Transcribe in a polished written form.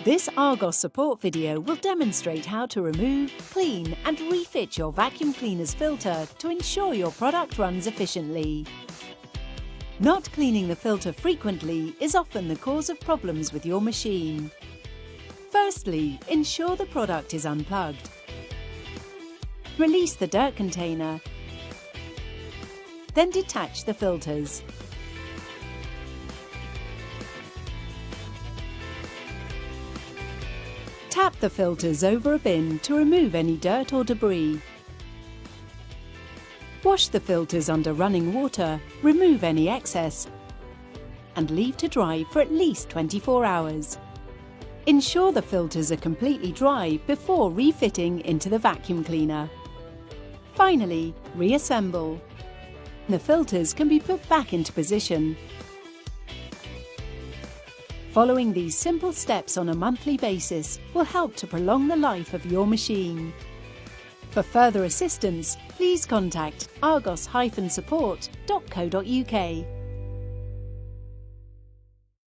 This Argos support video will demonstrate how to remove, clean and refit your vacuum cleaner's filter to ensure your product runs efficiently. Not cleaning the filter frequently is often the cause of problems with your machine. Firstly, ensure the product is unplugged. Release the dirt container. Then detach the filters. Tap the filters over a bin to remove any dirt or debris. Wash the filters under running water, remove any excess, and leave to dry for at least 24 hours. Ensure the filters are completely dry before refitting into the vacuum cleaner. Finally, reassemble. The filters can be put back into position. Following these simple steps on a monthly basis will help to prolong the life of your machine. For further assistance, please contact argos-support.co.uk.